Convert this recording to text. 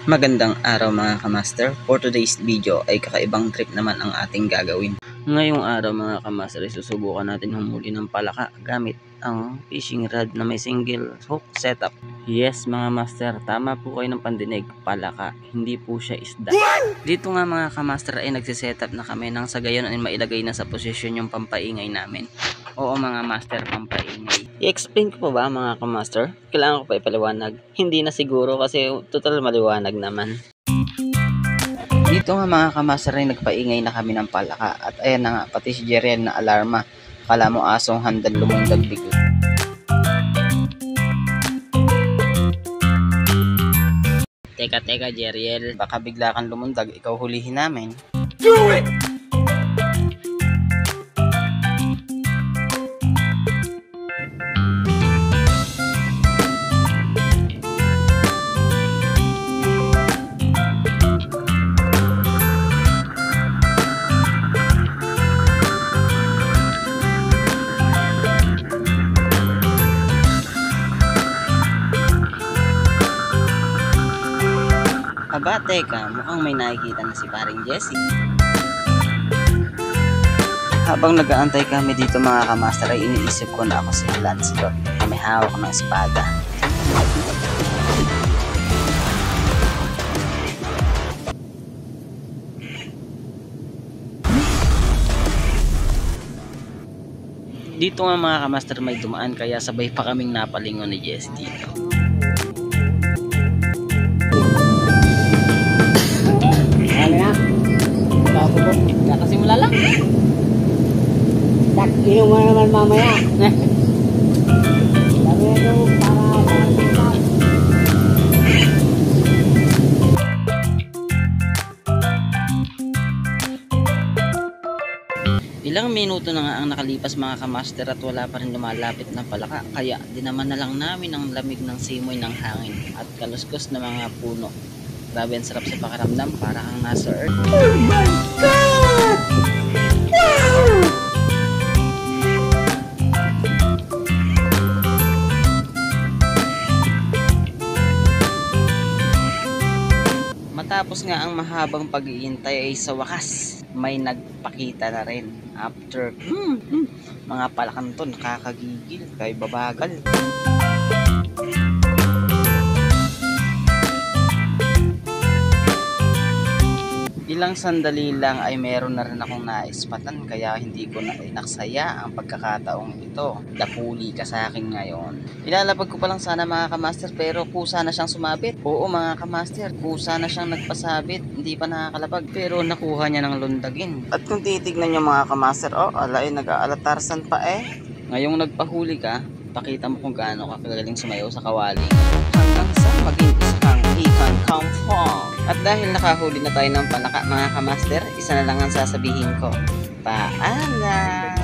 Magandang araw mga kamaster. For today's video ay kakaibang trip naman ang ating gagawin. Ngayong araw mga kamaster ay susubukan natin humuli ng palaka gamit ang fishing rod na may single hook setup. Yes mga master, tama po kayo ng pandinig, palaka, hindi po siya isda. Dito nga mga kamaster ay nagsisetup na kami nang sa gayon ay mailagay na sa posisyon yung pampaingay namin. Oo mga master, pampaingay. I-explain ko pa ba mga kamaster? Kailangan ko pa ipaliwanag? Hindi na siguro kasi total maliwanag naman. Dito nga mga kamaster ay nagpaingay na kami ng palaka at ayan na nga pati si Jeriel na alarma. Kala mo asong handal lumundag bigla. Teka Jeriel, baka bigla kang lumundag, ikaw hulihin namin. Do it! Aba, teka, mukhang may nakikita na si paring Jessie. Habang nag-aantay kami dito mga kamaster ay iniisip ko na ako si Lancelot na may hawak ng espada. Dito nga mga kamaster may dumaan kaya sabay pa kaming napalingon ni Jessie dito. Nakasimula lang. Inom mo naman mamaya. Sabi ito para Ilang minuto na nga ang nakalipas mga kamaster at wala pa rin lumalapit na palaka. Kaya dinaman na lang namin ang lamig ng simoy ng hangin at kaluskos na mga puno. Grabe ang sarap sa pakiramdam, para kang nasa earth. Oh my God! Wow! Matapos nga ang mahabang pag-iintay ay sa wakas may nagpakita na rin. After mga palakanton, nakakagigil, kay babagal. Ilang sandali lang ay meron na rin akong naispatan kaya hindi ko na inaksaya ang pagkakataong ito. Dapuli ka sa akin ngayon. Ilalapag ko pa lang sana mga kamaster pero kusa na siyang sumabit. Oo mga kamaster, kusa na siyang nagpasabit. Hindi pa nakakalapag pero nakuha niya ng lundagin. At kung titignan niyo mga kamaster, alay nag-aalatarsan pa eh. Ngayong nagpahuli ka, pakita mo kung gaano ka kagaling sumayaw sa kawali. Hanggang sa maging isang ikan comfort. At dahil nakahuli na tayo ng palaka mga kamaster, isa na lang ang sasabihin ko. Paalam!